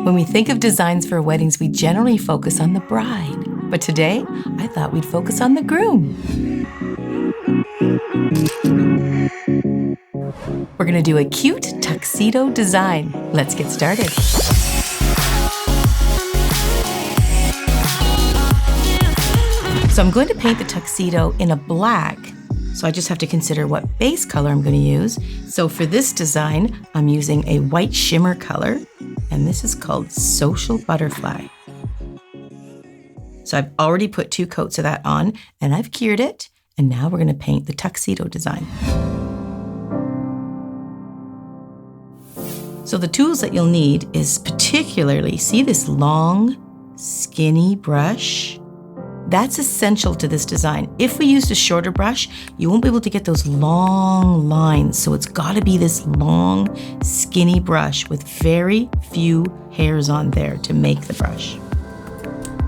When we think of designs for weddings, we generally focus on the bride. But today, I thought we'd focus on the groom. We're gonna do a cute tuxedo design. Let's get started. So I'm going to paint the tuxedo in a black. So I just have to consider what base color I'm going to use. So for this design, I'm using a white shimmer color, and this is called Social Butterfly. So I've already put 2 coats of that on, and I've cured it, and now we're going to paint the tuxedo design. So the tools that you'll need is particularly, see this long, skinny brush? That's essential to this design. If we used a shorter brush, you won't be able to get those long lines. So it's gotta be this long, skinny brush with very few hairs on there to make the brush.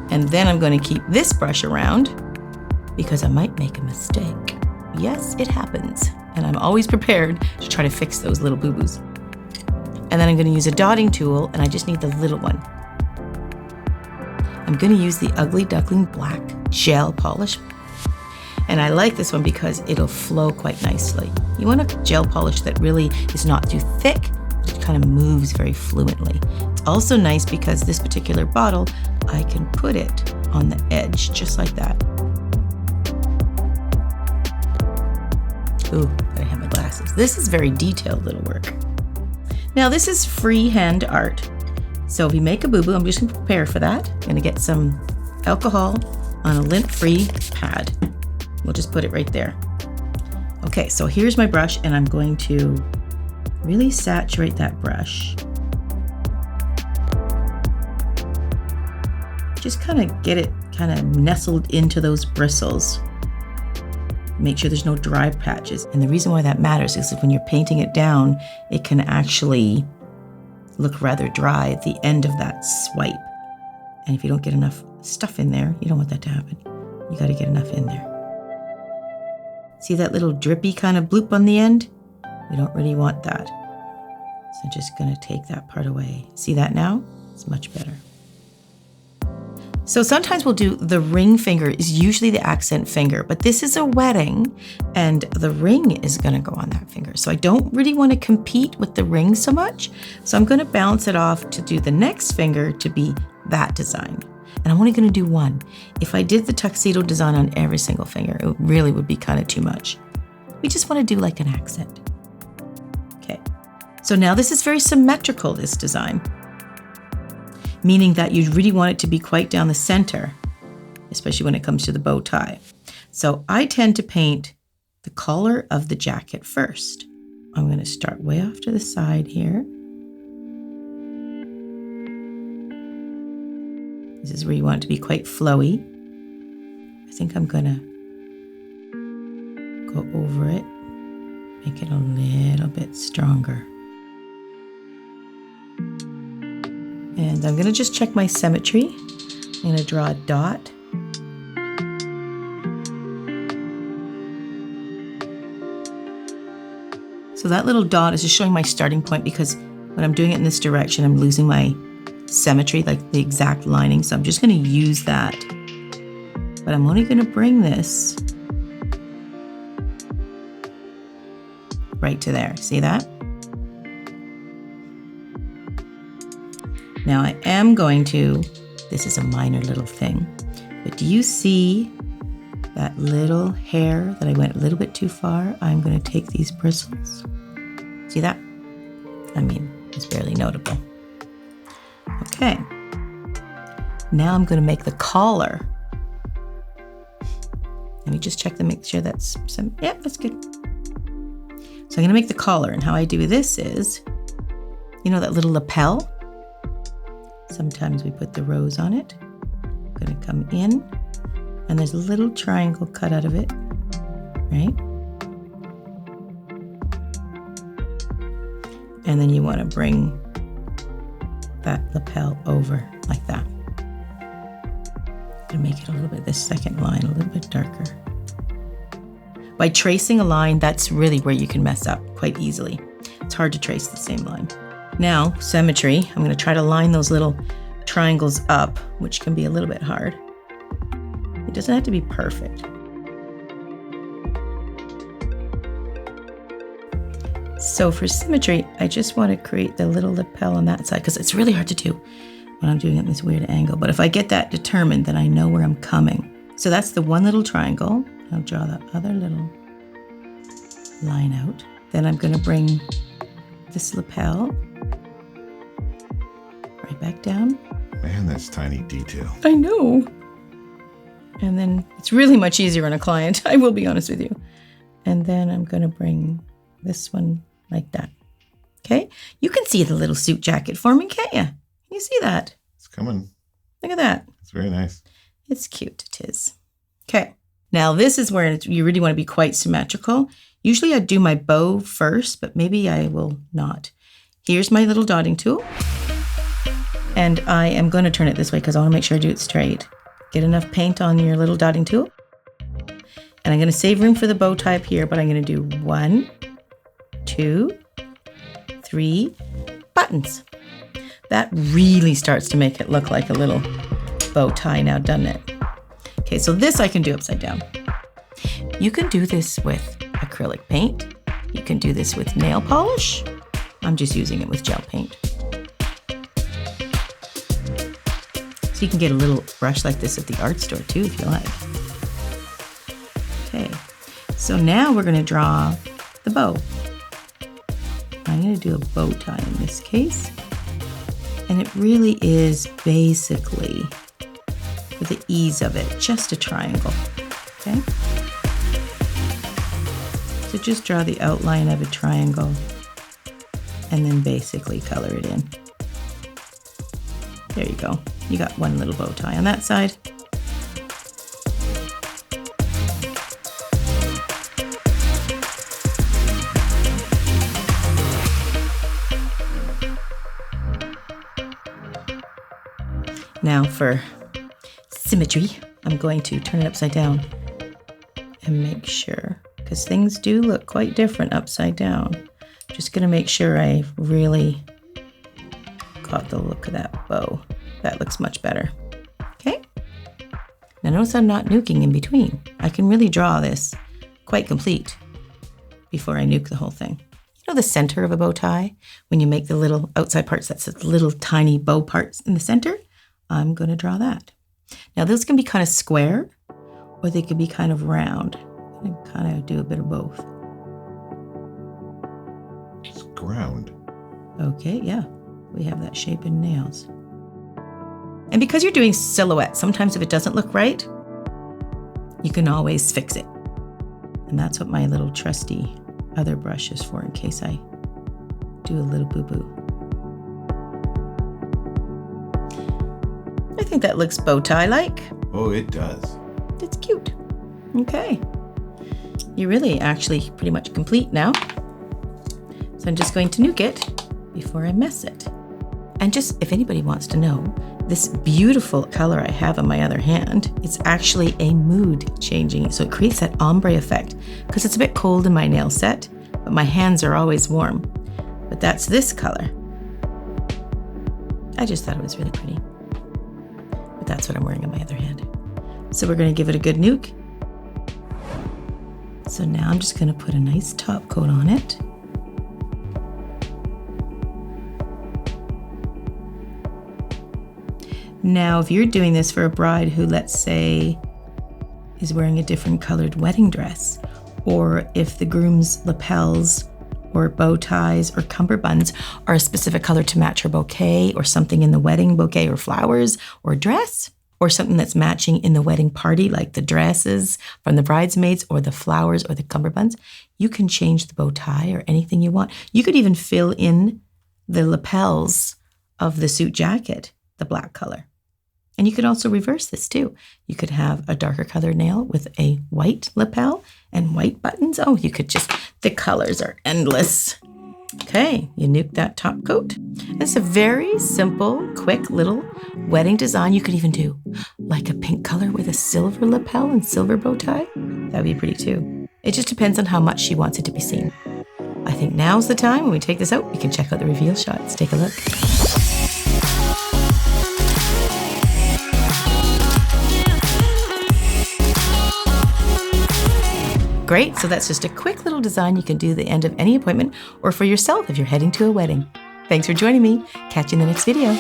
And then I'm gonna keep this brush around because I might make a mistake. Yes, it happens. And I'm always prepared to try to fix those little boo-boos. And then I'm gonna use a dotting tool, and I just need the little one. I'm gonna use the Ugly Duckling Black Gel Polish. And I like this one because it'll flow quite nicely. You want a gel polish that really is not too thick, but it kind of moves very fluently. It's also nice because this particular bottle, I can put it on the edge, just like that. Ooh, gotta have my glasses. This is very detailed little work. Now this is freehand art. So if you make a boo-boo, I'm just gonna prepare for that. I'm gonna get some alcohol on a lint-free pad. We'll just put it right there. Okay, so here's my brush, and I'm going to really saturate that brush. Just kind of get it kind of nestled into those bristles. Make sure there's no dry patches. And the reason why that matters is that when you're painting it down, it can actually look rather dry at the end of that swipe. And if you don't get enough stuff in there, you don't want that to happen. You gotta get enough in there. See that little drippy kind of bloop on the end? We don't really want that. So I'm just gonna take that part away. See that now? It's much better. So sometimes we'll do the ring finger is usually the accent finger, but this is a wedding and the ring is gonna go on that finger. So I don't really wanna compete with the ring so much. So I'm gonna balance it off to do the next finger to be that design. And I'm only gonna do one. If I did the tuxedo design on every single finger, it really would be kind of too much. We just wanna do like an accent. Okay, so now this is very symmetrical, this design. Meaning that you really want it to be quite down the center, especially when it comes to the bow tie. So I tend to paint the collar of the jacket first. I'm going to start way off to the side here. This is where you want it to be quite flowy. I think I'm going to go over it, make it a little bit stronger. And I'm gonna just check my symmetry. I'm gonna draw a dot. So that little dot is just showing my starting point because when I'm doing it in this direction, I'm losing my symmetry, like the exact lining. So I'm just gonna use that. But I'm only gonna bring this right to there. See that? Now I am going to, this is a minor little thing, but do you see that little hair that I went a little bit too far? I'm going to take these bristles. See that? I mean, it's barely notable. Okay. Now I'm going to make the collar. Let me just check to make sure that's some, yeah, that's good. So I'm going to make the collar, and how I do this is, you know that little lapel? Sometimes we put the rose on it. I'm gonna come in, and there's a little triangle cut out of it, right? And then you wanna bring that lapel over like that. I'm gonna make it a little bit, this second line, a little bit darker. By tracing a line, that's really where you can mess up quite easily. It's hard to trace the same line. Now, symmetry. I'm going to try to line those little triangles up, which can be a little bit hard. It doesn't have to be perfect. So for symmetry, I just want to create the little lapel on that side because it's really hard to do when I'm doing it in this weird angle. But if I get that determined, then I know where I'm coming. So that's the one little triangle. I'll draw the other little line out. Then I'm going to bring this lapel right back down. Man, that's tiny detail. I know. And then it's really much easier on a client, I will be honest with you. And then I'm going to bring this one like that. Okay? You can see the little suit jacket forming, can't you? Can you see that? It's coming. Look at that. It's very nice. It's cute, it is. Okay. Now this is where you really want to be quite symmetrical. Usually I do my bow first, but maybe I will not. Here's my little dotting tool. And I am going to turn it this way because I want to make sure I do it straight. Get enough paint on your little dotting tool. And I'm going to save room for the bow tie up here, but I'm going to do 1, 2, 3 buttons. That really starts to make it look like a little bow tie now, doesn't it? Okay, so this I can do upside down. You can do this with acrylic paint. You can do this with nail polish. I'm just using it with gel paint. So you can get a little brush like this at the art store too, if you like. Okay, so now we're gonna draw the bow. I'm gonna do a bow tie in this case. And it really is basically, for the ease of it, just a triangle, okay? So just draw the outline of a triangle and then basically color it in. There you go. You got one little bow tie on that side. Now for symmetry, I'm going to turn it upside down and make sure, because things do look quite different upside down. Just gonna make sure I really got the look of that bow. That looks much better. Okay? Now notice I'm not nuking in between. I can really draw this quite complete before I nuke the whole thing. You know the center of a bow tie? When you make the little outside parts, that's the little tiny bow parts in the center? I'm going to draw that. Now those can be kind of square or they can be kind of round. I'm going to kind of do a bit of both. It's ground. Okay, yeah. We have that shape in nails. And because you're doing silhouette, sometimes if it doesn't look right, you can always fix it. And that's what my little trusty other brush is for in case I do a little boo-boo. I think that looks bow tie-like. Oh, it does. It's cute. Okay. You're really actually pretty much complete now. So I'm just going to nuke it before I mess it. And just, if anybody wants to know, this beautiful color I have on my other hand, it's actually a mood changing. So it creates that ombre effect because it's a bit cold in my nail set, but my hands are always warm. But that's this color. I just thought it was really pretty. But that's what I'm wearing on my other hand. So we're gonna give it a good nuke. So now I'm just gonna put a nice top coat on it. Now, if you're doing this for a bride who, let's say, is wearing a different colored wedding dress, or if the groom's lapels or bow ties or cummerbunds are a specific color to match her bouquet or something in the wedding bouquet or flowers or dress, or something that's matching in the wedding party, like the dresses from the bridesmaids or the flowers or the cummerbunds, you can change the bow tie or anything you want. You could even fill in the lapels of the suit jacket, the black color. And you could also reverse this too. You could have a darker colored nail with a white lapel and white buttons. Oh, you could just, the colors are endless. Okay, you nuke that top coat. It's a very simple, quick little wedding design. You could even do like a pink color with a silver lapel and silver bow tie. That would be pretty too. It just depends on how much she wants it to be seen. I think now's the time when we take this out, we can check out the reveal shots. Take a look. Great, so that's just a quick little design you can do at the end of any appointment or for yourself if you're heading to a wedding. Thanks for joining me. Catch you in the next video.